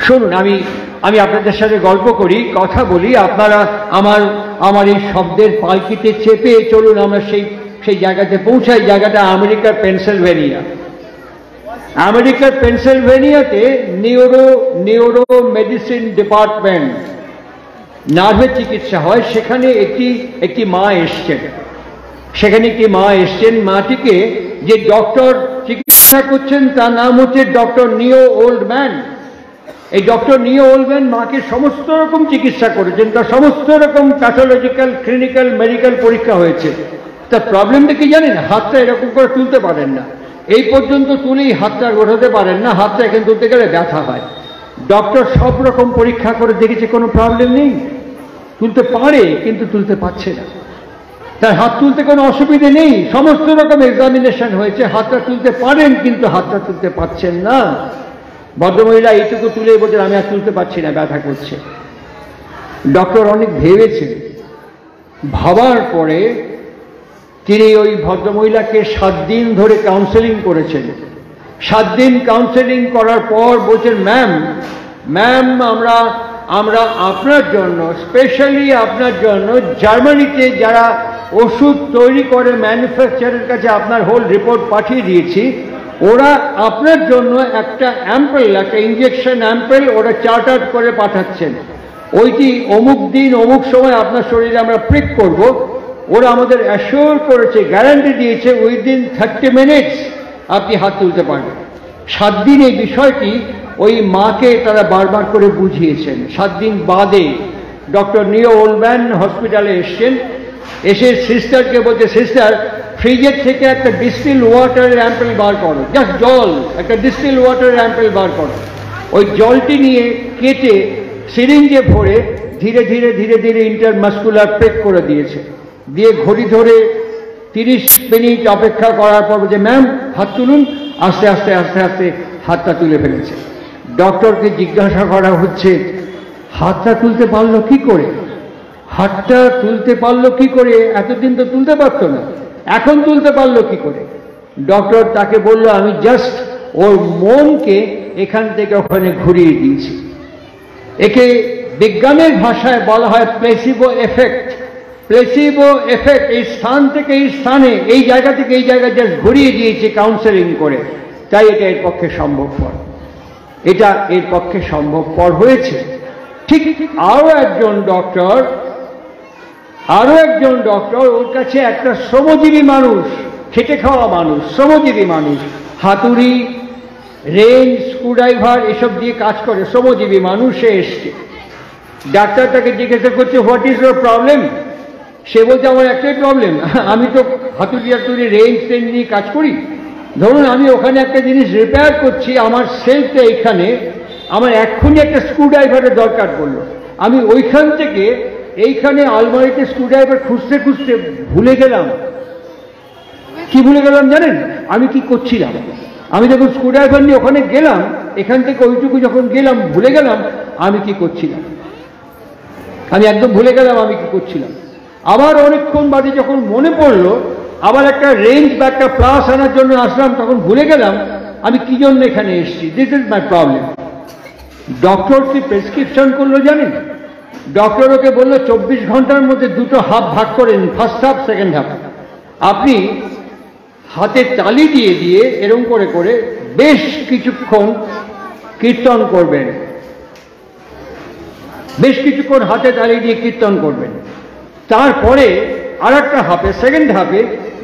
শুনুন, আমি আপনাদের সাথে গল্প করি, কথা বলি, আপনারা আমার এই শব্দের পালকিতে চেপে চলুন, আমরা সেই জায়গাতে পৌঁছাই। জায়গাটা আমেরিকার পেনসিলভেনিয়া। আমেরিকার পেনসিলভেনিয়াতে নিউরো মেডিসিন ডিপার্টমেন্ট, নার্ভের চিকিৎসা হয়। সেখানে একটি মা এসছেন। মাটিকে যে ডক্টর চিকিৎসা করছেন তার নাম হচ্ছে ডক্টর নিও ওল্ডম্যান। এই ডক্টর নিও ওল্ডম্যান মাকে সমস্ত রকম চিকিৎসা করেছেন, তার সমস্ত রকম প্যাথোলজিক্যাল, ক্লিনিক্যাল, মেডিকেল পরীক্ষা হয়েছে। তার প্রবলেমটা কি জানেন? হাতটা এরকম করে তুলতে পারেন না, এই পর্যন্ত তুলেই হাতটা ওঠাতে পারেন না, হাতটা এখানে তুলতে গেলে ব্যথা হয়। ডক্টর সব রকম পরীক্ষা করে দেখেছে, কোনো প্রবলেম নেই, তুলতে পারে কিন্তু তুলতে পারছে না। তার হাত তুলতে কোনো অসুবিধে নেই, সমস্ত রকম এক্সামিনেশন হয়েছে, হাতটা তুলতে পারেন কিন্তু হাতটা তুলতে পারছেন না। ভদ্রমহিলা এইটুকু তুলে বলছেন আমি আর তুলতে পারছি না, ব্যথা করছে। ডক্টর অনেক ভেবেছে, ভাবার পরে তিনি ওই ভদ্রমহিলাকে 7 দিন ধরে কাউন্সেলিং করেছেন। 7 দিন কাউন্সেলিং করার পর বলছেন, ম্যাম আমরা আপনার জন্য, স্পেশালি আপনার জন্য জার্মানিতে যারা ওষুধ তৈরি করে ম্যানুফ্যাকচারের কাছে আপনার হোল রিপোর্ট পাঠিয়ে দিয়েছি। ওরা আপনার জন্য একটা অ্যাম্পেল, একটা ইঞ্জেকশন অ্যাম্পেল ওরা চার্টার করে পাঠাচ্ছেন। ওইটি অমুক দিন অমুক সময় আপনার শরীরে আমরা প্রিক করব। ওরা আমাদের অ্যাসিওর করেছে, গ্যারান্টি দিয়েছে উইদিন 30 মিনিটস আপনি হাত তুলতে পারবেন। 7 দিন এই বিষয়টি ওই মাকে তারা বারবার করে বুঝিয়েছেন। 7 দিন বাদে ডক্টর নিও ওল্ডম্যান হসপিটালে এসছেন। এসে সিস্টারকে বলছে, সিস্টার ফ্রিজের থেকে একটা ডিস্টিল ওয়াটারের অ্যাম্পেল বার করো, জাস্ট জল, একটা ডিস্টিল ওয়াটারের অ্যাম্পেল বার করো। ওই জলটি নিয়ে কেটে সিরিঞ্জে ভরে ধীরে ধীরে ধীরে ধীরে ইন্টারমাস্কুলার প্রেক করে দিয়েছে। দিয়ে ঘড়ি ধরে 30 মিনিট অপেক্ষা করার পর বলছে, ম্যাম হাত তুলুন। আস্তে আস্তে আস্তে আস্তে হাতটা তুলে ফেলেছে। ডক্টরকে জিজ্ঞাসা করা হচ্ছে, হাতটা তুলতে পারলো কি করে? হাতটা তুলতে পারলো কি করে? এতদিন তো তুলতে পারতো না, এখন তুলতে পারলো কি করে? ডক্টর তাকে বলল, আমি জাস্ট ওর মনকে এখান থেকে ওখানে ঘুরিয়ে দিয়েছি। একে বিজ্ঞানের ভাষায় বলা হয় প্লেসিবো এফেক্ট। প্লেসিবো এফেক্ট, এই স্থান থেকে এই স্থানে, এই জায়গা থেকে এই জায়গায় জাস্ট ঘুরিয়ে দিয়েছে কাউন্সেলিং করে। তাই এটা এর পক্ষে সম্ভবপর, এটা এর পক্ষে সম্ভবপর হয়েছে। ঠিক আরো একজন ডক্টর, ওর কাছে একটা শ্রমজীবী মানুষ, খেটে খাওয়া মানুষ, শ্রমজীবী মানুষ, হাতুড়ি, রেঞ্জ, স্ক্রুড্রাইভার এসব দিয়ে কাজ করে, শ্রমজীবী মানুষ। সে এসছে, ডাক্তার তাকে জিজ্ঞাসা করছে, হোয়াট ইজ ইউর প্রবলেম? সে বলছে, আমার একটাই প্রবলেম, আমি তো হাতুড়ি রেঞ্জ নিয়ে কাজ করি। ধরুন আমি ওখানে একটা জিনিস রিপেয়ার করছি, আমার সেলফটা এইখানে, আমার এক্ষুনি একটা স্ক্রুড্রাইভারের দরকার পড়লো। আমি ওইখান থেকে এইখানে আলমারিতে স্ক্রুড্রাইভার খুঁজতে খুঁজতে ভুলে গেলাম। কি ভুলে গেলাম জানেন? আমি কি করছিলাম? আমি যখন স্ক্রুড্রাইভার নিয়ে ওখানে গেলাম, এখান থেকে ওইটুকু যখন গেলাম, ভুলে গেলাম আমি কি করছিলাম। আমি একদম ভুলে গেলাম আমি কি করছিলাম। আবার অনেকক্ষণ বাদে যখন মনে পড়লো, আবার একটা রেঞ্জ বা একটা প্লাস আনার জন্য আসলাম, তখন ভুলে গেলাম আমি কি জন্য এখানে এসেছি। This is my problem. Doctor কি প্রেসক্রিপশন করলো জানেন? ডক্টর ওকে বললো 24 ঘন্টার মধ্যে 2টো হাফ ভাগ করেন, ফার্স্ট হাফ, সেকেন্ড হাফ। আপনি হাতে তালি দিয়ে দিয়ে এরকম করে করে বেশ কিছুক্ষণ কীর্তন করবেন, বেশ কিছুক্ষণ হাতে তালি দিয়ে কীর্তন করবেন। তারপরে আর একটা হাফে, সেকেন্ড হাফে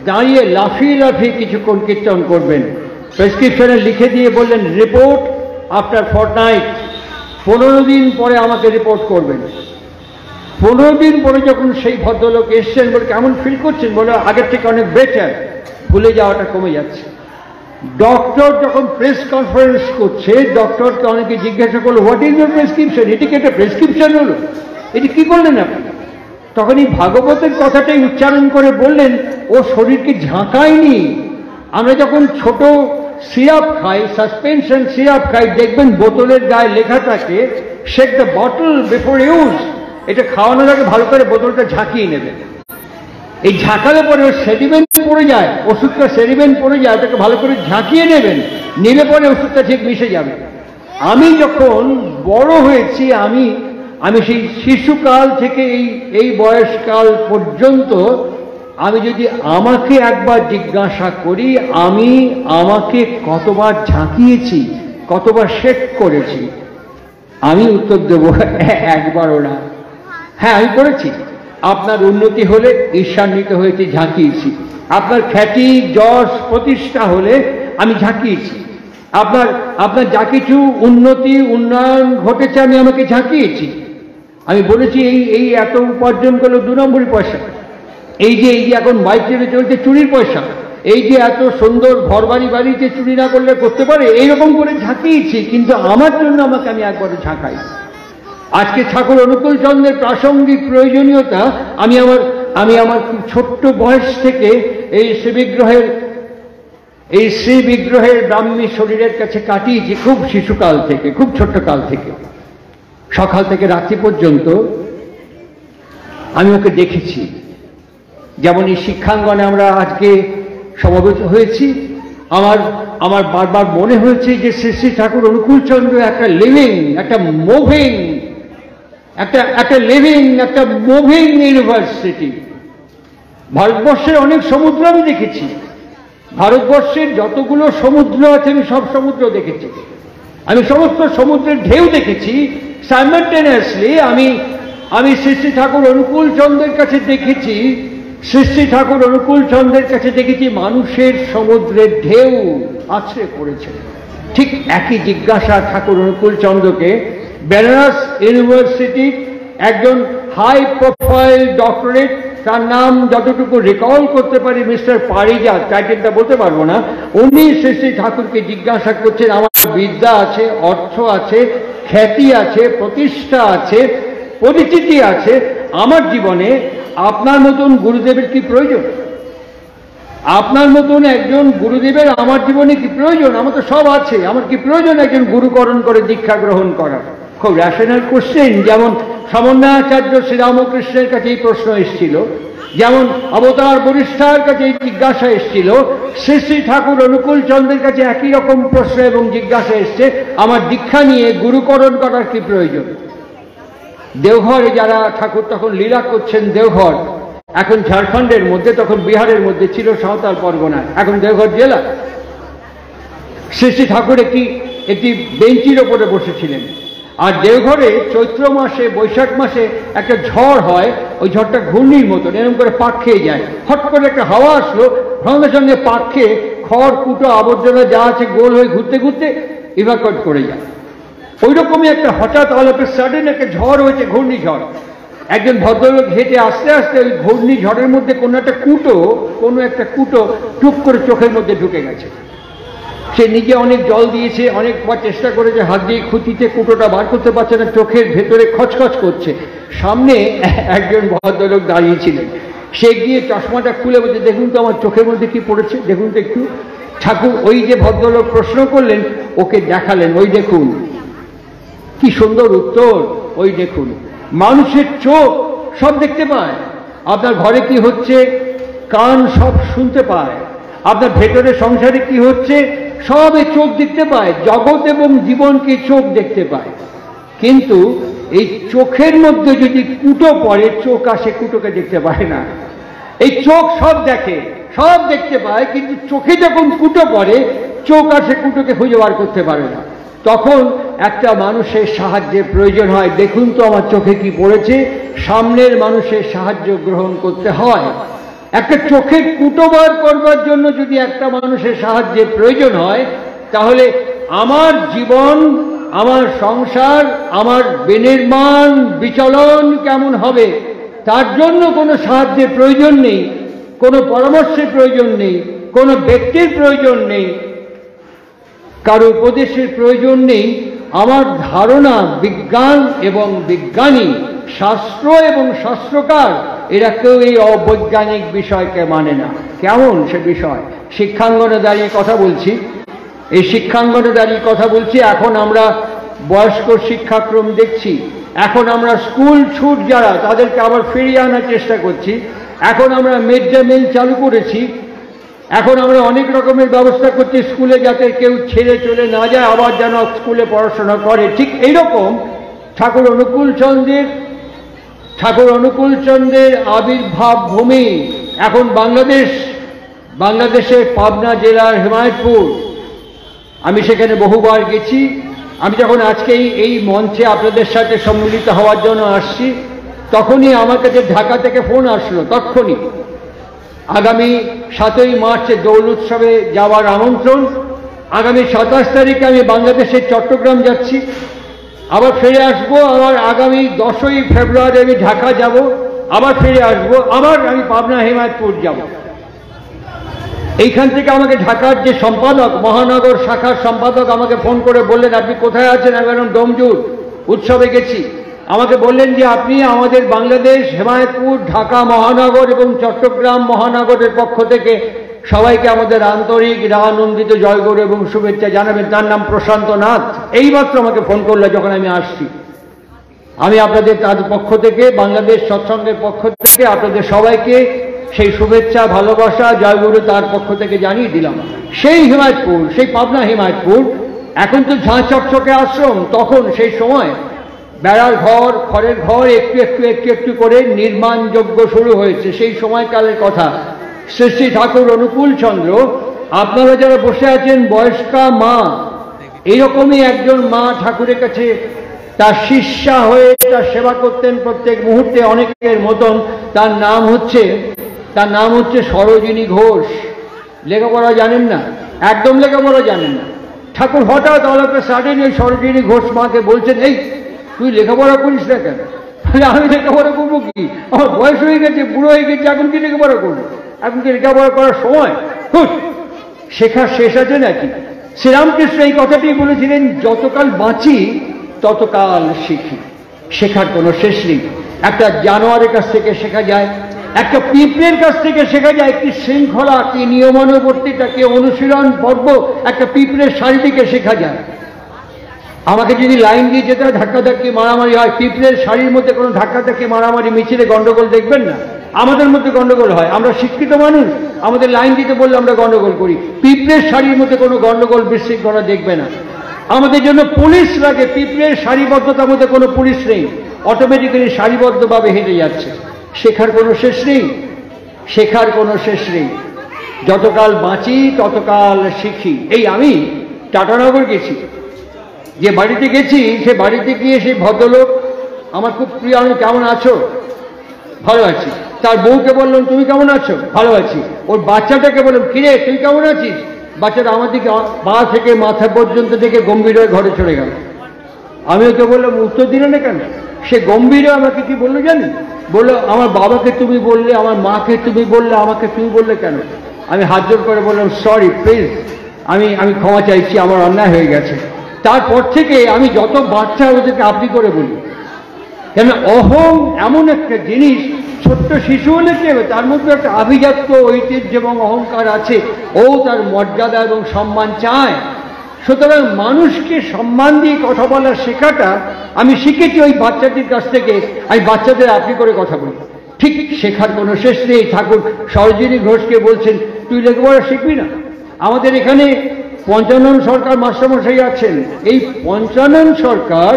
দাঁড়িয়ে লাফিয়ে লাফিয়ে কিছুক্ষণ কীর্তন করবেন। প্রেসক্রিপশনে লিখে দিয়ে বললেন, রিপোর্ট আফটার ফর্টনাইট, 15 দিন পরে আমাকে রিপোর্ট করবেন। 15 দিন পরে যখন সেই ভদ্রলোক এসছেন, বলে কেমন ফিল করছেন? বলে আগের থেকে অনেক বেটার, ভুলে যাওয়াটা কমে যাচ্ছে। ডক্টর যখন প্রেস কনফারেন্স করছে, ডক্টরকে অনেকে জিজ্ঞাসা করলো, হোয়াট ইজ ইউর প্রেসক্রিপশন? এটি কি একটা প্রেসক্রিপশন হলো? এটি কি করলেন আপনি? তখন এই ভাগবতের কথাটাই উচ্চারণ করে বললেন, ও শরীরকে ঝাঁকায়নি। আমরা যখন ছোট সিরাপ খাই, সাসপেনশন সিরাপ খাই, দেখবেন বোতলের গায়ে লেখা থাকে, shake the bottle before use. এটা খাওয়ানোর আগে ভালো করে বোতলটা ঝাঁকিয়ে নেবেন। এই ঝাঁকালে পরে সেডিমেন্ট পড়ে যায়, ওষুধটা সেডিমেন্ট পড়ে যায়, ওটাকে ভালো করে ঝাঁকিয়ে নেবেন, নিলে পরে ওষুধটা ঠিক মিশে যাবে। আমি যখন বড় হয়েছি, আমি সেই শিশুকাল থেকে এই বয়সকাল পর্যন্ত আমি যদি আমাকে একবার জিজ্ঞাসা করি, আমি আমাকে কতবার ঝাঁকিয়েছি, কতবার শেক করেছি, আমি উত্তর দেব একবারও না। হ্যাঁ, আমি করেছি। আপনার উন্নতি হলে ঈর্ষান্বিত হয়েছি, ঝাঁকিয়েছি। আপনার খ্যাতি, যশ, প্রতিষ্ঠা হলে আমি ঝাঁকিয়েছি। আপনার যা কিছু উন্নয়ন ঘটেছে, আমি আমাকে ঝাঁকিয়েছি। আমি বলেছি এই এত উপার্জন করলো 2 নম্বরই পয়সা, এই যে এখন বাইক চেপে চলছে চুরির পয়সা, এই যে এত সুন্দর ঘর বাড়িতে চুরি না করলে করতে পারে, এইরকম করে ঝাঁকিয়েছি। কিন্তু আমার জন্য আমি একবারও ঝাঁকাই। আজকে ঠাকুর অনুকূল চন্দ্রের প্রাসঙ্গিক প্রয়োজনীয়তা আমি আমার খুব ছোট্ট বয়স থেকে এই শ্রী বিগ্রহের ব্রাহ্মী শরীরের কাছে কাটিয়েছি, খুব শিশুকাল থেকে, খুব ছোট্ট কাল থেকে। সকাল থেকে রাত্রি পর্যন্ত আমি ওকে দেখেছি। যেমন এই শিক্ষাঙ্গনে আমরা আজকে সমবেত হয়েছি, আমার বারবার মনে হয়েছে যে শ্রী শ্রী ঠাকুর অনুকূল চন্দ্র একটা লিভিং, একটা মুভিং ইউনিভার্সিটি। ভারতবর্ষের অনেক সমুদ্র আমি দেখেছি, ভারতবর্ষের যতগুলো সমুদ্র আছে আমি সব সমুদ্র দেখেছি, আমি সমস্ত সমুদ্রের ঢেউ দেখেছি। সাইমালটেনিয়াসলি আমি শ্রী শ্রী ঠাকুর অনুকূল চন্দ্রের কাছে দেখেছি, শ্রী শ্রী ঠাকুর অনুকূল চন্দ্রের কাছে দেখেছি মানুষের সমুদ্রের ঢেউ আছড়ে পড়েছে। ঠিক একই জিজ্ঞাসা ঠাকুর অনুকূল চন্দ্রকে বেনারস ইউনিভার্সিটির একজন হাই প্রোফাইল ডক্টরেট, তার নাম যতটুকু রিকল করতে পারি মিস্টার পারিজাত, টাইটেলটা বলতে পারবো না, উনি শ্রী শ্রী ঠাকুরকে জিজ্ঞাসা করছেন, আমার বিদ্যা আছে, অর্থ আছে, খ্যাতি আছে, প্রতিষ্ঠা আছে, পরিচিতি আছে, আমার জীবনে আপনার মতন গুরুদেবের কি প্রয়োজন? আপনার মতন একজন গুরুদেবের আমার জীবনে কি প্রয়োজন? আমার তো সব আছে, আমার কি প্রয়োজন একজন গুরুকরণ করে দীক্ষা গ্রহণ করা? খুব রেশনাল কোশ্চেন। যেমন সমন্বয়াচার্য শ্রীরামকৃষ্ণের কাছে এই প্রশ্ন এসেছিল, যেমন অবতার বরিষ্ঠার কাছে এই জিজ্ঞাসা এসেছিল, শ্রী শ্রী ঠাকুর অনুকূল চন্দ্রের কাছে একই রকম প্রশ্ন এবং জিজ্ঞাসা এসছে, আমার দীক্ষা নিয়ে গুরুকরণ করার কি প্রয়োজন? দেওঘরে যারা ঠাকুর তখন লীলা করছেন, দেওঘর এখন ঝাড়খণ্ডের মধ্যে, তখন বিহারের মধ্যে ছিল, সাঁওতাল পরগনায়, এখন দেওঘর জেলা। শ্রী শ্রী ঠাকুর একটি বেঞ্চির ওপরে বসেছিলেন, আর দেওঘরে চৈত্র মাসে, বৈশাখ মাসে একটা ঝড় হয়, ওই ঝড়টা ঘূর্ণির মতন এরকম করে পাক খেয়ে যায়। হট করে একটা হাওয়া আসলো, সঙ্গে সঙ্গে পাক খেয়ে খড় কুটো আবর্জনা যা আছে গোল হয়ে ঘুরতে ঘুরতে ইভাকুয়েট করে যায়। ওই রকমই একটা হঠাৎ অল অফ এ সাডেন একটা ঝড় হয়েছে, ঘূর্ণিঝড়। একজন ভদ্রলোক হেঁটে আস্তে আস্তে ওই ঘূর্ণিঝড়ের মধ্যে কোনো একটা কুটো টুক করে চোখের মধ্যে ঢুকে গেছে। সে নিজে অনেক জল দিয়েছে, অনেকবার চেষ্টা করেছে, হাত দিয়ে খুঁটিতে কুটোটা বার করতে পারছে না, চোখের ভেতরে খচখচ করছে। সামনে একজন ভদ্রলোক দাঁড়িয়েছিলেন, সে গিয়ে চশমাটা খুলে বলছে, দেখুন তো আমার চোখের মধ্যে কি পড়েছে, দেখুন তো একটু। ঠাকুর ওই যে ভদ্রলোক প্রশ্ন করলেন ওকে দেখালেন, ওই দেখুন। কি সুন্দর উত্তর, ওই দেখুন। মানুষের চোখ সব দেখতে পায়, আপনার ঘরে কি হচ্ছে কান সব শুনতে পায়, আপনার ভেতরে সংসারে কি হচ্ছে সব এই চোখ দেখতে পায়, জগৎ এবং জীবনকে চোখ দেখতে পায়। কিন্তু এই চোখের মধ্যে যদি কুটো পড়ে, চোখ আসে কুটোকে দেখতে পায় না। এই চোখ সব দেখে, সব দেখতে পায়, কিন্তু চোখে যখন কুটো পড়ে, চোখ আসে কুটোকে খুঁজে বার করতে পারে না। তখন একটা মানুষের সাহায্যের প্রয়োজন হয়। দেখুন তো আমার চোখে কি পড়েছে, সামনের মানুষের সাহায্য গ্রহণ করতে হয়। একটা চোখের কুটো বার করবার জন্য যদি একটা মানুষের সাহায্যের প্রয়োজন হয়, তাহলে আমার জীবন, আমার সংসার, আমার বিনির্মাণ বিচলন কেমন হবে, তার জন্য কোনো সাহায্যের প্রয়োজন নেই, কোনো পরামর্শের প্রয়োজন নেই, কোনো ব্যক্তির প্রয়োজন নেই, কারো উপদেশের প্রয়োজন নেই। আমার ধারণা, বিজ্ঞান এবং বিজ্ঞানী, শাস্ত্র এবং শাস্ত্রকার, এরা কেউ এই অবৈজ্ঞানিক বিষয়কে মানে না। কেমন সে বিষয়? শিক্ষাঙ্গনে দাঁড়িয়ে কথা বলছি, এই শিক্ষাঙ্গনে দাঁড়িয়ে কথা বলছি। এখন আমরা বয়স্ক শিক্ষাক্রম দেখছি, এখন আমরা স্কুল ছুট যারা, তাদেরকে আবার ফিরিয়ে আনার চেষ্টা করছি। এখন আমরা মিড ডে মিল চালু করেছি, এখন আমরা অনেক রকমের ব্যবস্থা করছি স্কুলে যাতে কেউ ছেড়ে চলে না যায়, আবার যেন স্কুলে পড়াশোনা করে। ঠিক এইরকম ঠাকুর অনুকূল চন্দ্রের আবির্ভাব ভূমি এখন বাংলাদেশের পাবনা জেলার হেমায়তপুর। আমি সেখানে বহুবার গেছি। আমি যখন আজকে এই মঞ্চে আপনাদের সাথে সম্মিলিত হওয়ার জন্য আসছি, তখনই আমার কাছে ঢাকা থেকে ফোন আসলো, তখনই আগামী 7ই মার্চে দোল উৎসবে যাওয়ার আমন্ত্রণ। আগামী 27 তারিখে আমি বাংলাদেশের চট্টগ্রাম যাচ্ছি, আবার ফিরে আসবো। আবার আগামী 10ই ফেব্রুয়ারি আমি ঢাকা যাব, আবার ফিরে আসবো, আবার আমি পাবনা হেমায়তপুর যাব। এইখান থেকে আমাকে ঢাকার যে সম্পাদক, মহানগর শাখার সম্পাদক আমাকে ফোন করে বললেন, আপনি কোথায় আছেন? আমি বললাম ডোমজুর উৎসবে গেছি। আমাকে বললেন যে আপনি আমাদের বাংলাদেশ হেমায়তপুর, ঢাকা মহানগর এবং চট্টগ্রাম মহানগরের পক্ষ থেকে সবাইকে আমাদের আন্তরিক রাগানন্দিত জয়গুরু এবং শুভেচ্ছা জানাবেন। তার নাম প্রশান্ত নাথ। এইমাত্র আমাকে ফোন করলো যখন আমি আসছি। আমি আপনাদের তার পক্ষ থেকে, বাংলাদেশ সৎসঙ্গের পক্ষ থেকে আপনাদের সবাইকে সেই শুভেচ্ছা, ভালোবাসা জয়গুরু তার পক্ষ থেকে জানিয়ে দিলাম। সেই হেমায়তপুর, সেই পাবনা হেমায়তপুর এখন তো ঝাঁ চকচকে আশ্রম, তখন সেই সময় বেড়ার ঘর, খড়ের ঘর একটু করে নির্মাণযোগ্য শুরু হয়েছে। সেই সময়কালের কথা। শ্রী শ্রী ঠাকুর অনুকূল চন্দ্র, আপনারা যারা বসে আছেন বয়স্কা মা, এইরকমই একজন মা ঠাকুরের কাছে তার শিষ্যা হয়ে তার সেবা করতেন প্রত্যেক মুহূর্তে, অনেকের মতন। তার নাম হচ্ছে সরোজিনী ঘোষ। লেখাপড়া জানেন না, একদম লেখাপড়া জানেন না। ঠাকুর হঠাৎ অলকে সাডেন ওই সরোজিনী ঘোষ মাকে বলছেন, এই তুই লেখাপড়া করিস না কেন? আমি লেখাপড়া করবো কি? আমার বয়স হয়ে গেছে, বুড়ো হয়ে গেছে, এখন কি লেখাপড়া করবো? এখন কি লেখাপড়া করার সময়? শেখার শেষ আছে নাকি? শ্রীরামকৃষ্ণ এই কথাটি বলেছিলেন, যতকাল বাঁচি ততকাল শিখি। শেখার কোনো শেষ নেই। একটা জানোয়ারের কাছ থেকে শেখা যায়, একটা পিঁপড়ের কাছ থেকে শেখা যায় কি শৃঙ্খলা, কি নিয়মানুবর্তিতা, কি অনুশীলন পর্ব একটা পিঁপড়ের শাড়ি থেকে শেখা যায়। আমাকে যদি লাইন দিয়ে যেতে হয়, ধাক্কাধাক্কি মারামারি হয়, পিঁপড়ের শাড়ির মধ্যে কোনো ধাক্কাধাক্কি মারামারি মিছিলে গন্ডগোল দেখবেন না। আমাদের মধ্যে গন্ডগোল হয়, আমরা শিক্ষিত মানুষ, আমাদের লাইন দিতে বললে আমরা গন্ডগোল করি। পিঁপড়ের শাড়ির মধ্যে কোনো গন্ডগোল বিশৃঙ্খলা দেখবে না। আমাদের জন্য পুলিশ লাগে, পিঁপড়ের সারিবদ্ধতার মধ্যে কোনো পুলিশ নেই, অটোমেটিক্যালি সারিবদ্ধভাবে হেঁটে যাচ্ছে। শেখার কোনো শেষ নেই, শেখার কোনো শেষ নেই। যতকাল বাঁচি ততকাল শিখি। এই আমি টাটানগর গেছি, যে বাড়িতে গেছি সে বাড়িতে গিয়ে সেই ভদ্রলোক আমার খুব প্রিয়, আমি কেমন আছো? ভালো আছি। তার বউকে বললাম, তুমি কেমন আছো? ভালো আছি। ওর বাচ্চাটাকে বললাম, কিরে তুই কেমন আছিস? বাচ্চাটা আমার দিকে পা থেকে মাথা পর্যন্ত থেকে গম্ভীর হয়ে ঘরে চলে গেল। আমি ওকে বললাম, উত্তর দিলে না কেন? সে গম্ভীর আমাকে কি বললো জানেন? বললো, আমার বাবাকে তুমি বললে, আমার মাকে তুমি বললে, আমাকে তুমি বললে কেন? আমি হাত জোর করে বললাম, সরি প্লিজ, আমি ক্ষমা চাইছি, আমার অন্যায় হয়ে গেছে। তারপর থেকে আমি যত বাচ্চা ওদেরকে আপনি করে বলি, কেন অহং এমন একটা জিনিস, ছোট্ট শিশু হলে কি হবে, তার মধ্যে একটা আভিজাত্য ঐতিহ্য এবং অহংকার আছে, ও তার মর্যাদা এবং সম্মান চায়। সুতরাং মানুষকে সম্মান দিয়ে কথা বলার শেখাটা আমি শিখেছি ওই বাচ্চাটির কাছ থেকে। আমি বাচ্চাদের আপনি করে কথা বলি। ঠিক শেখার কোনো শেষ নেই। ঠাকুর সরোজিনী ঘোষকে বলছেন, তুই লেখাপড়া শিখবি না? আমাদের এখানে পঞ্চানন সরকার মাস্টারমশাই আছেন। এই পঞ্চানন সরকার,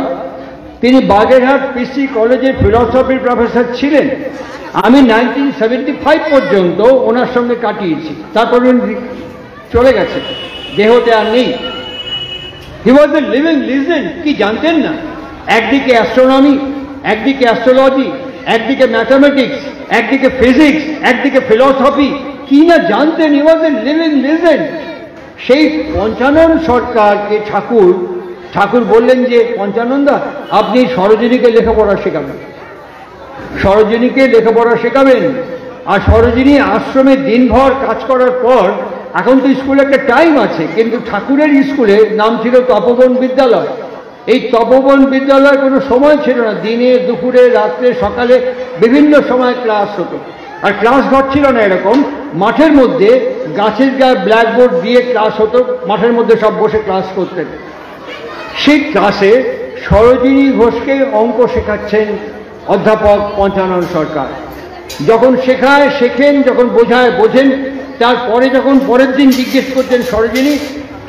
তিনি বাগেরহাট পিসি কলেজের ফিলসফির প্রফেসর ছিলেন। আমি 1975 পর্যন্ত ওনার সঙ্গে কাটিয়েছি, তারপর উনি চলে গেছে, দেহতে আর নেই। হি ওয়াজ এ লিভিং লিজেন্ড। কি জানতেন না? একদিকে অ্যাস্ট্রোনমি, একদিকে অ্যাস্ট্রোলজি, একদিকে ম্যাথামেটিক্স, একদিকে ফিজিক্স, একদিকে ফিলসফি, কি না জানতেন। হি ওয়াজ এ লিভিং লিজেন্ড। সেই পঞ্চানন সরকারকে ঠাকুর বললেন যে, পঞ্চানন্দা আপনি সরোজিনীকে লেখাপড়া শেখাবেন, সরোজিনীকে লেখাপড়া শেখাবেন। আর সরোজিনী আশ্রমে দিনভর কাজ করার পর, এখন তো স্কুলে একটা টাইম আছে, কিন্তু ঠাকুরের স্কুলে নাম ছিল তপোবন বিদ্যালয়। এই তপোবন বিদ্যালয়ের কোনো সময় ছিল না, দিনে দুপুরে রাত্রে সকালে বিভিন্ন সময় ক্লাস হতো। আর ক্লাস ঘর ছিল না এরকম, মাঠের মধ্যে গাছের গায়ে ব্ল্যাকবোর্ড দিয়ে ক্লাস হতো, মাঠের মধ্যে সব বসে ক্লাস করতেন। সেই ক্লাসে সরোজিনী ঘোষকে অঙ্ক শেখাচ্ছেন অধ্যাপক পঞ্চানন সরকার। যখন শেখায় শেখেন, যখন বোঝায় বোঝেন। তারপরে যখন পরের দিন জিজ্ঞেস করতেন, সরোজিনী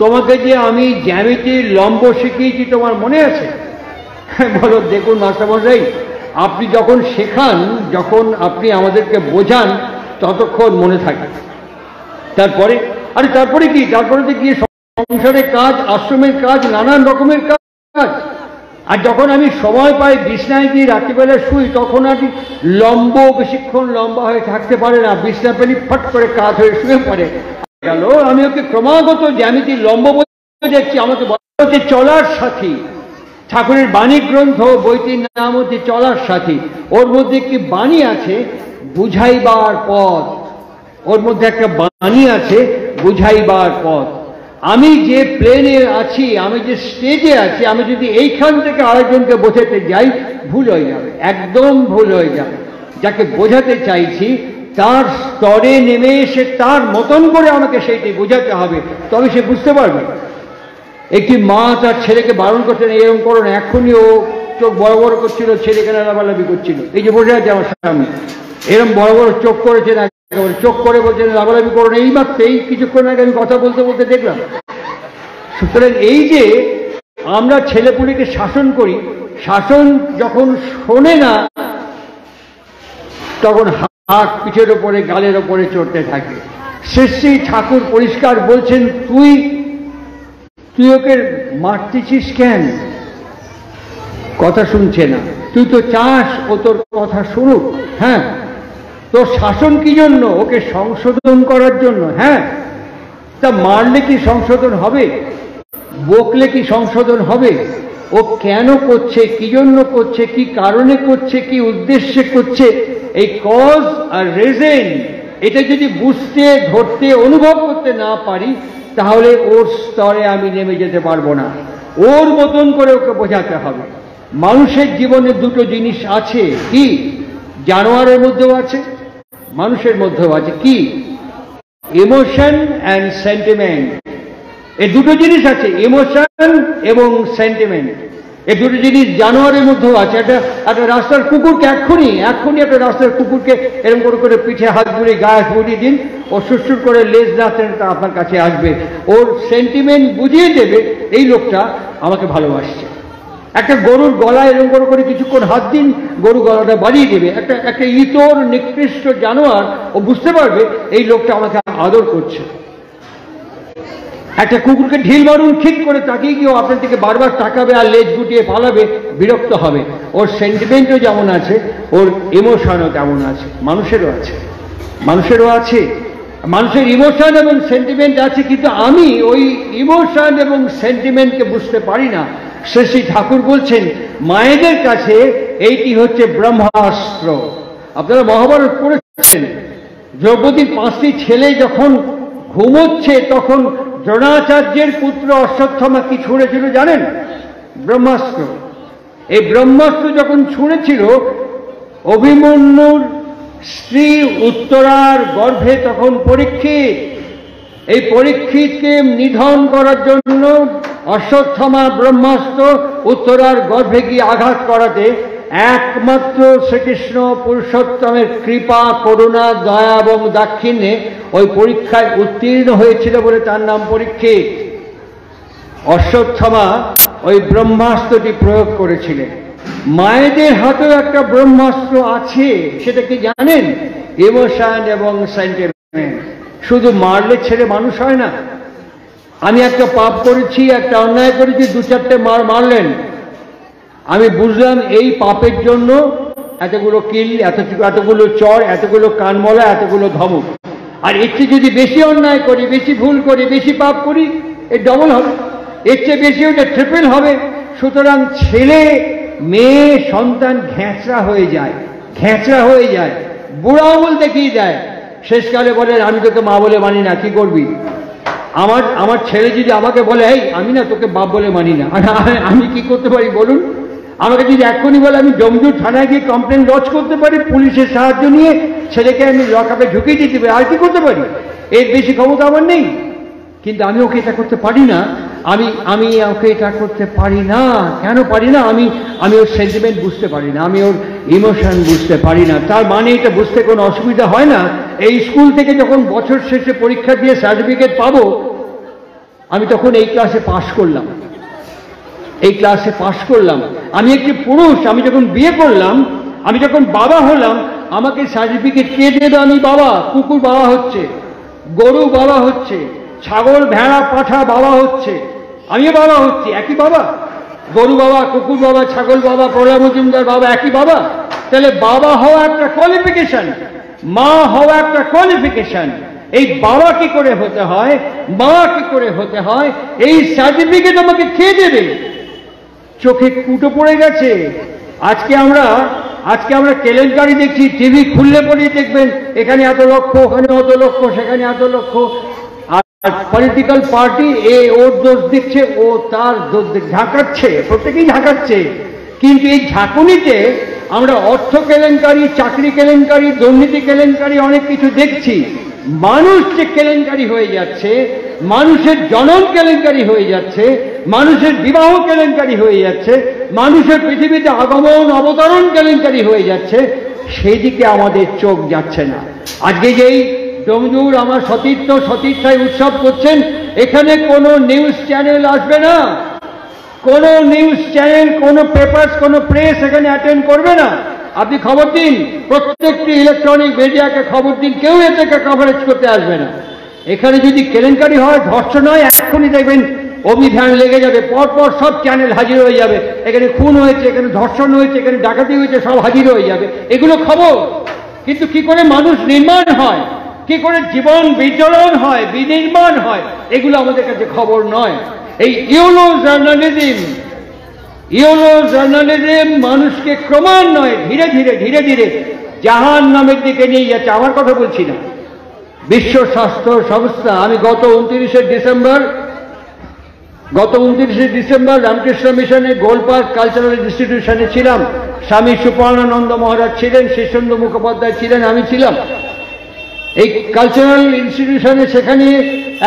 তোমাকে যে আমি জ্যামিতির লম্ব শিখিয়েছি তোমার মনে আছে? বলো, দেখুন মাস্টারমশাই, আপনি যখন শেখান, যখন আপনি আমাদেরকে বোঝান, ততক্ষণ মনে থাকে। তারপরে তারপরে কি? তারপরে তো গিয়ে সংসারের কাজ, আশ্রমের কাজ, নানান রকমের কাজ। আর যখন আমি সময় পাই, বিছনায় গিয়ে রাত্রিবেলা শুই, তখন আর বেশিক্ষণ লম্বা হয়ে থাকতে পারে না, বিছনা পেলি ফট করে কাজ হয়ে শুয়ে পড়ে গেল। আমি ওকে ক্রমাগত জ্যামিতির লম্ব বলতে দেখছি, আমাকে বলা হচ্ছে চলার সাথী। ঠাকুরের বাণী গ্রন্থ, বইটির নাম হচ্ছে চলার সাথী। ওর মধ্যে একটি বাণী আছে, বুঝাইবার পথ। ওর মধ্যে একটা বাণী আছে, বুঝাইবার পথ। আমি যে প্লেনে আছি, আমি যে স্টেজে আছি, আমি যদি এইখান থেকে আরেকজনকে বোঝাতে যাই, ভুল হয়ে যাবে, একদম ভুল হয়ে যাবে। যাকে বোঝাতে চাইছি তার স্তরে নেমে এসে তার মতন করে আমাকে সেইটি বোঝাতে হবে, তবে সে বুঝতে পারবে। একটি মা তার ছেলেকে বারণ করতেন, এরকম করো না। এখনই ও চোখ বড় বড় করছিল, ছেলেকে লাফালাফি করছিল। এই যে বসে আছে আমার সামনে, এরকম বড় বড় চোখ করেছেন, চোখ করে বলছেন লাফালাফি করো না। এই মাত্র, এই কিছুক্ষণ আগে আমি কথা বলতে বলতে দেখলাম। সুতরাং এই যে আমরা ছেলেপুলেকে শাসন করি, শাসন যখন শোনে না, তখন হাত পিঠের ওপরে, গালের ওপরে চড়তে থাকে। শ্রী ঠাকুর পরিষ্কার বলছেন, তুই ওকে মারতেছিস কেন? কথা শুনছে না। তুই তো চাস ও তোর কথা শুনুক। হ্যাঁ, তোর শাসন কি জন্য? ওকে সংশোধন করার জন্য। হ্যাঁ, তা মারলে কি সংশোধন হবে? বকলে কি সংশোধন হবে? ও কেন করছে, কি জন্য করছে, কি কারণে করছে, কি উদ্দেশ্যে করছে, এই কজ আর রিজন, এটা যদি বুঝতে, ধরতে, অনুভব করতে না পারি, তাহলে ওর স্তরে আমি নেমে যেতে পারবো না। ওর মতন করে ওকে বোঝাতে হবে। মানুষের জীবনে দুটো জিনিস আছে, কি? জানোয়ারের মধ্যেও আছে, মানুষের মধ্যেও আছে। কি? Emotion and sentiment. এই দুটো জিনিস আছে, ইমোশন এবং সেন্টিমেন্ট। এই দুটো জিনিস জানোয়ারের মধ্যেও আছে। একটা রাস্তার কুকুরকে এক্ষুনি একটা রাস্তার কুকুরকে এরকম করে পিঠে হাত বুলিয়ে, গায়ে বুলিয়ে দিন, ও সুরসুর করে লেজ নাচতে আপনার কাছে আসবে। ওর সেন্টিমেন্ট বুঝিয়ে দেবে, এই লোকটা আমাকে ভালোবাসছে। একটা গরুর গলায় এরকম করে কিছুক্ষণ হাত দিন, গরু গলাটা বাড়িয়ে দেবে। একটা ইতর নিকৃষ্ট জানোয়ার, ও বুঝতে পারবে এই লোকটা আমাকে আদর করছে। একটা কুকুরকে ঢিল মারুন, ঠিক করে তাকিয়ে গিয়ে আপনার দিকে বারবার তাকাবে আর লেজ গুটিয়ে পালাবে, বিরক্ত হবে। ওর সেন্টিমেন্টও যেমন আছে, ওর ইমোশনও তেমন আছে। মানুষেরও আছে, মানুষেরও আছে। মানুষের ইমোশন এবং সেন্টিমেন্ট আছে, কিন্তু আমি ওই ইমোশন এবং সেন্টিমেন্টকে বুঝতে পারি না। শ্রী ঠাকুর বলছেন, মায়েদের কাছে এইটি হচ্ছে ব্রহ্মাস্ত্র। আপনারা মহাভারত পড়েছেন, দ্রৌপদীর 5টি ছেলে যখন ঘুমোচ্ছে, তখন দ্রোণাচার্যের পুত্র অশ্বত্থামা কি ছুঁড়েছিল জানেন? ব্রহ্মাস্ত্র। এই ব্রহ্মাস্ত্র যখন ছুঁড়েছিল, অভিমন্যুর স্ত্রী উত্তরার গর্ভে তখন পরীক্ষিত। এই পরীক্ষিতকে নিধন করার জন্য অশ্বত্থামা ব্রহ্মাস্ত্র উত্তরার গর্ভে গিয়ে আঘাত করাতে একমাত্র শ্রীকৃষ্ণ পুরুষোত্তমের কৃপা, করুণা, দয়া এবং দাক্ষিণ্যে ওই পরীক্ষায় উত্তীর্ণ হয়েছিল বলে তার নাম পরীক্ষিত। অশ্বত্থামা ওই ব্রহ্মাস্ত্রটি প্রয়োগ করেছিলেন। মায়েদের হাতেও একটা ব্রহ্মাস্ত্র আছে, সেটা কি জানেন? ইমোশন এবং সেন্টিমেন্ট। শুধু মারলে ছেলে মানুষ হয় না। আমি একটা পাপ করেছি, একটা অন্যায় করেছি, 2-4টে মারলেন, আমি বুঝলাম এই পাপের জন্য এতগুলো কিল, এতগুলো চর, এতগুলো কানমলা, এতগুলো ধমক। আর এর চেয়ে যদি বেশি অন্যায় করি, বেশি ভুল করি, বেশি পাপ করি, এর ডবল হবে, এর চেয়ে বেশি ওটা ট্রিপল হবে। সুতরাং ছেলে, মেয়ে, সন্তান ঘ্যাঁচড়া হয়ে যায়, বুড়া আঙুল দেখিয়ে যায়। শেষকালে বলে, আমি তোকে মা বলে মানি না, কি করবি? আমার ছেলে যদি আমাকে বলে, এই আমি না তোকে বাপ বলে মানি না, আমি কি করতে পারি বলুন? আমাকে যদি এক্ষুনি বলে, আমি জমজুর থানায় গিয়ে কমপ্লেন লজ করতে পারি, পুলিশের সাহায্য নিয়ে ছেলেকে আমি লকআপে ঢুকিয়ে দিতে পারি। আর কি করতে পারি? এর বেশি ক্ষমতা আমার নেই। কিন্তু আমি ওকে এটা করতে পারি না। আমি ওকে এটা করতে পারি না। কেন পারি না? আমি ওর সেন্টিমেন্ট বুঝতে পারি না, আমি ওর ইমোশন বুঝতে পারি না। তার মানে এটা বুঝতে কোনো অসুবিধা হয় না। এই স্কুল থেকে যখন বছর শেষে পরীক্ষা দিয়ে সার্টিফিকেট পাবো, আমি তখন এই ক্লাসে পাশ করলাম, এই ক্লাসে পাশ করলাম। আমি একটি পুরুষ, আমি যখন বিয়ে করলাম, আমি যখন বাবা হলাম, আমাকে সার্টিফিকেট কে দেবে? আমি বাবা। কুকুর বাবা হচ্ছে, গরু বাবা হচ্ছে, ছাগল ভেড়া পাঠা বাবা হচ্ছে, আমিও বাবা হচ্ছি। একই বাবা, গরু বাবা, কুকুর বাবা, ছাগল বাবা, প্রলয় মজুমদার বাবা, একই বাবা। তাহলে বাবা হওয়া একটা কোয়ালিফিকেশন, মা হওয়া একটা কোয়ালিফিকেশন। এই বাবা কি করে হতে হয়, মা কি করে হতে হয়, এই সার্টিফিকেট আমাকে কে দেবে? চোখে কুটো পড়ে গেছে। আজকে আমরা কেলেঙ্কারি দেখছি, টিভি খুললে পরেই দেখবেন এখানে এত লক্ষ, ওখানে অত লক্ষ, সেখানে এত লক্ষ। আর পলিটিক্যাল পার্টি ওর দোষ দিচ্ছে, ও তার দোষ ঝাঁকাচ্ছে, প্রত্যেকেই ঝাঁকাচ্ছে। কিন্তু এই ঝাঁকুনিতে আমরা অর্থ কেলেঙ্কারি, চাকরি কেলেঙ্কারি, দুর্নীতি কেলেঙ্কারি অনেক কিছু দেখছি। মানুষ যে কেলেঙ্কারি হয়ে যাচ্ছে, মানুষের জনন কেলেঙ্কারি হয়ে যাচ্ছে, মানুষের বিবাহ কেলেঙ্কারি হয়ে যাচ্ছে, মানুষের পৃথিবীতে আগমন অবতরণ কেলেঙ্কারি হয়ে যাচ্ছে, সেই দিকে আমাদের চোখ যাচ্ছে না। আজকে যেই ডোমজুর আমার সতীর্থায় উৎসব করছেন, এখানে কোনো নিউজ চ্যানেল আসবে না, কোনো নিউজ চ্যানেল, কোনো পেপারস, কোনো প্রেস এখানে অ্যাটেন্ড করবে না। আপনি খবর দিন, প্রত্যেকটি ইলেকট্রনিক মিডিয়াকে খবর দিন, কেউ এতে কভারেজ করতে আসবে না। এখানে যদি কেলেঙ্কারি হয়, ধর্ষণ হয়, এক্ষুনি দেখবেন অভিযান লেগে যাবে, পরপর সব চ্যানেল হাজির হয়ে যাবে। এখানে খুন হয়েছে, এখানে ধর্ষণ হয়েছে, এখানে ডাকাতি হয়েছে, সব হাজির হয়ে যাবে, এগুলো খবর। কিন্তু কি করে মানুষ নির্মাণ হয়, কি করে জীবন বিচরণ হয়, বিনির্মাণ হয়, এগুলো আমাদের কাছে খবর নয়। এই ইউলো জার্নালিজম মানুষকে ক্রমান্বয়ে ধীরে ধীরে জাহান নামের দিকে নিয়ে যাচ্ছে। আমার কথা বলছি না, বিশ্ব স্বাস্থ্য সংস্থা। আমি গত 29শে ডিসেম্বর রামকৃষ্ণ মিশনের গোলপার্ক কালচারাল ইনস্টিটিউশনে ছিলাম। স্বামী সুপর্ণানন্দ মহারাজ ছিলেন, শীর্ষেন্দু মুখোপাধ্যায় ছিলেন, আমি ছিলাম এই কালচারাল ইনস্টিটিউশনে। সেখানে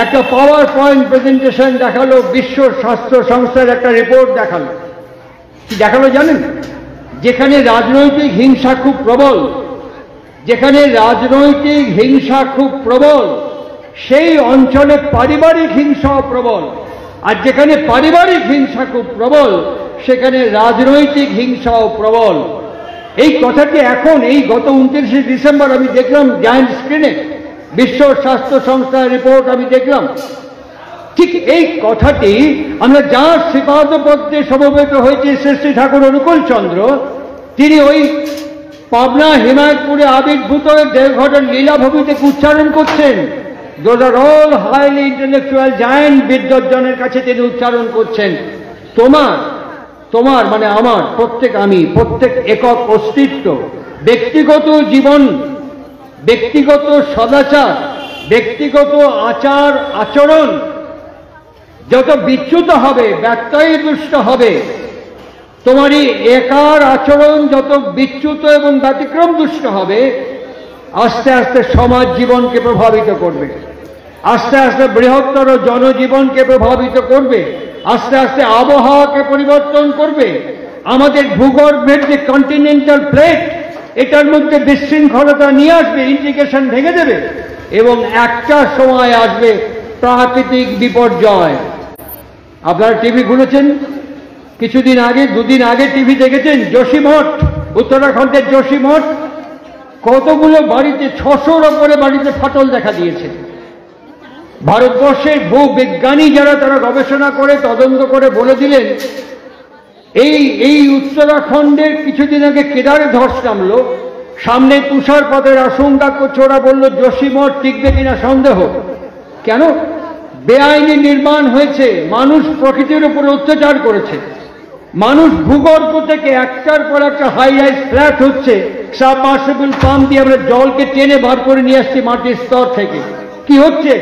একটা পাওয়ার পয়েন্ট প্রেজেন্টেশন দেখালো, বিশ্ব স্বাস্থ্য সংস্থার একটা রিপোর্ট দেখালো। কি দেখালো জানেন? যেখানে রাজনৈতিক হিংসা খুব প্রবল, যেখানে রাজনৈতিক হিংসা খুব প্রবল, সেই অঞ্চলে পারিবারিক হিংসাও প্রবল। আর যেখানে পারিবারিক হিংসা খুব প্রবল, সেখানে রাজনৈতিক হিংসাও প্রবল। এই কথাটি এখন এই গত 29শে ডিসেম্বর আমি দেখলাম জায়ান্ট স্ক্রিনে, বিশ্ব স্বাস্থ্য সংস্থার রিপোর্ট আমি দেখলাম। ঠিক এই কথাটি আমরা যার শ্রীপাদপদ্মে সমবেত হয়েছে শ্রী ঠাকুর অনুকূল চন্দ্র, তিনি ওই পাবনা হিমায়তপুরে আবির্ভূত দেওঘরের লীলাভূমি থেকে উচ্চারণ করছেন। Those are all highly intellectual giant বিদ্বজ্জনের কাছে তিনি উচ্চারণ করছেন, তোমার মানে আমার, প্রত্যেক একক অস্তিত্ব, ব্যক্তিগত জীবন, ব্যক্তিগত সদাচার, ব্যক্তিগত আচার আচরণ যত বিচ্যুত হবে, ব্যত্যয়দুষ্ট হবে, তোমারই একার আচরণ যত বিচ্যুত এবং ব্যতিক্রম দুষ্ট হবে, আস্তে আস্তে সমাজ জীবনকে প্রভাবিত করবে, আস্তে আস্তে বৃহত্তর জনজীবনকে প্রভাবিত করবে, আস্তে আস্তে আবহাওয়াকে পরিবর্তন করবে। আমাদের ভূগর্ভের যে কন্টিনেন্টাল প্লেট, এটার মধ্যে বিশৃঙ্খলতা নিয়ে আসবে, ইন্টিগ্রেশন ভেঙে দেবে, এবং একটা সময় আসবে প্রাকৃতিক বিপর্যয়। আপনারা টিভি খুলেছেন, কিছুদিন আগে, দুদিন আগে টিভি দেখেছেন যোশীমঠ, উত্তরাখণ্ডের যোশীমঠ, কতগুলো বাড়িতে, 600-র ওপরে বাড়িতে ফাটল দেখা দিয়েছে। ভারতবর্ষের ভূবিজ্ঞানী যারা, তারা গবেষণা করে তদন্ত করে বলে দিলেন, এই উত্তরাখণ্ডের কিছুদিন আগে কেদারে ধস নামলো, সামনে তুষারপাতের আশঙ্কা করছে। ওরা বললো যোশীমঠ টিকবে কিনা সন্দেহ। কেন? বেআইনি নির্মাণ হয়েছে, মানুষ প্রকৃতির উপর অত্যাচার করেছে, মানুষ ভূগর্ভ থেকে একটার পর একটা হাই রাইজ ফ্ল্যাট হচ্ছে, সাবমার্সিবল পাম্প দিয়ে আমরা জলকে টেনে বার করে নিয়ে আসছি মাটির স্তর থেকে। কি হচ্ছে?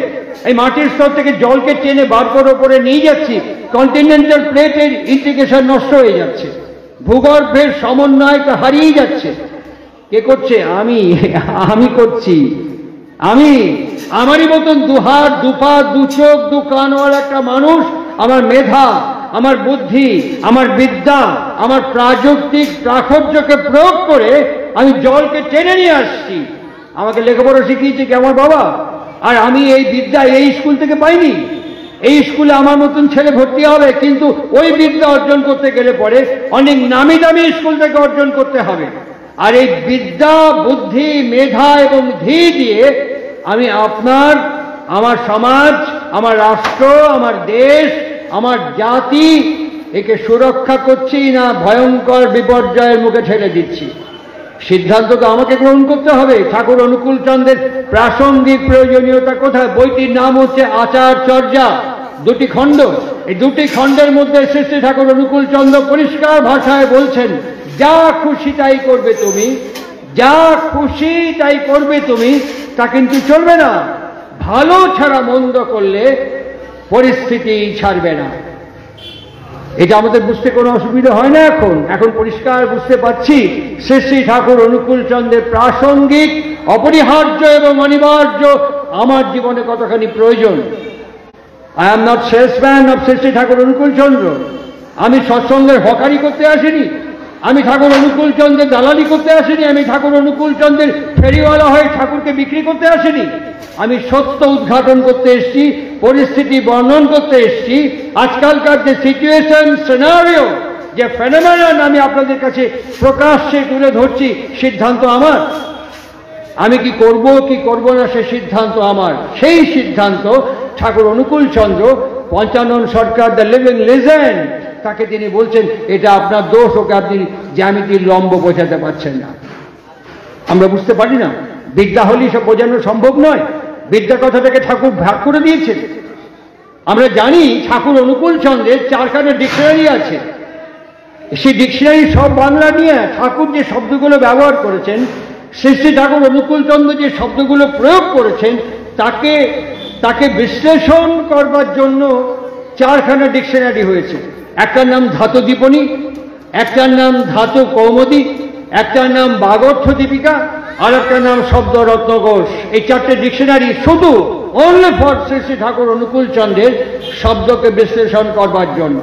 এই মাটির স্তর থেকে জলকে টেনে বার করে ওপরে নিয়ে যাচ্ছি, কন্টিনেন্টাল প্লেটের ইন্টিগ্রেশন নষ্ট হয়ে যাচ্ছে, ভূগর্ভের সমন্বয়টা হারিয়ে যাচ্ছে। কে করছে? আমি করছি। আমারই মতন দুহাত, দুপা, দু চোখ, দু কানওয়ালা একটা মানুষ, আমার মেধা, আমার বুদ্ধি, আমার বিদ্যা, আমার প্রাযুক্তিক প্রাচুর্যকে প্রয়োগ করে আমি জলকে টেনে নিয়ে আসছি। আমাকে লেখাপড়া শিখিয়েছে কি আমার বাবা, আর আমি এই বিদ্যা এই স্কুল থেকে পাইনি। এই স্কুলে আমার মতন ছেলে ভর্তি হবে, কিন্তু ওই বিদ্যা অর্জন করতে গেলে পরে অনেক নামি দামি স্কুল থেকে অর্জন করতে হবে। আর এই বিদ্যা, বুদ্ধি, মেধা এবং ধী দিয়ে আমি আপনার, আমার সমাজ, আমার রাষ্ট্র, আমার দেশ, আমার জাতি একে সুরক্ষা করছি না ভয়ঙ্কর বিপর্যয়ের মুখে ঠেলে দিচ্ছি। সিদ্ধান্ত তো আমাকে গ্রহণ করতে হবে। ঠাকুর অনুকূল চন্দ্রের প্রাসঙ্গিক প্রয়োজনীয়তা কোথায়? বইটির নাম হচ্ছে আচারচর্যা, দুটি খণ্ড। এই দুটি খণ্ডের মধ্যে শ্রী শ্রী ঠাকুর অনুকূল চন্দ্র পরিষ্কার ভাষায় বলছেন, যা খুশি তাই করবে তুমি, যা খুশি তাই করবে তুমি, তা কিন্তু চলবে না। ভালো ছাড়া মন্দ করলে পরিস্থিতি ছাড়বে না। এটা আমাদের বুঝতে কোনো অসুবিধা হয় না। এখন পরিষ্কার বুঝতে পারছি শ্রী শ্রী ঠাকুর অনুকূল চন্দ্রের প্রাসঙ্গিক, অপরিহার্য এবং অনিবার্য আমার জীবনে কতখানি প্রয়োজন। I am not salesman of Shri Shri Thakur Anukul Chandra. আমি সৎসঙ্গের হকারি করতে আসিনি, আমি ঠাকুর অনুকূল চন্দ্রের দালালি করতে আসিনি, আমি ঠাকুর অনুকূল চন্দ্রের ফেরিওয়ালা হয়ে ঠাকুরকে বিক্রি করতে আসিনি। আমি সত্য উদ্ঘাটন করতে এসেছি, পরিস্থিতি বর্ণন করতে এসেছি। আজকালকার যে সিচুয়েশন, সিনারিও, যে ফেনোমেনন আমি আপনাদের কাছে প্রকাশ্যে তুলে ধরছি, সিদ্ধান্ত আমার। আমি কি করব কি করব না সে সিদ্ধান্ত আমার। সেই সিদ্ধান্ত ঠাকুর অনুকূল চন্দ্র, পঞ্চানন সরকার, দ্য লিভিং লিজেন্ড, তাকে তিনি বলছেন এটা আপনার দোষ, ওকে আপনি জ্যামিতির লম্ব বোঝাতে পারছেন না। আমরা বুঝতে পারি না, বিদ্যা হলেই সব বোঝানো সম্ভব নয়। বিদ্যা কথাটাকে ঠাকুর ভাগ করে দিয়েছেন। আমরা জানি ঠাকুর অনুকূল চন্দ্রের 4খানা ডিকশনারি আছে। সেই ডিকশনারি সব বাংলা নিয়ে ঠাকুর যে শব্দগুলো ব্যবহার করেছেন, শ্রী শ্রী ঠাকুর অনুকূল চন্দ্র যে শব্দগুলো প্রয়োগ করেছেন, তাকে বিশ্লেষণ করবার জন্য 4খানা ডিকশনারি হয়েছে। একটার নাম ধাতু দীপনী, একটার নাম ধাতু কৌমুদী, একটার নাম বাগর্থ দীপিকা, আর একটার নাম শব্দ রত্নকোষ। এই 4টে ডিকশনারি শুধু অনলি ফর শ্রী শ্রী ঠাকুর অনুকূল চন্দ্রের শব্দকে বিশ্লেষণ করবার জন্য।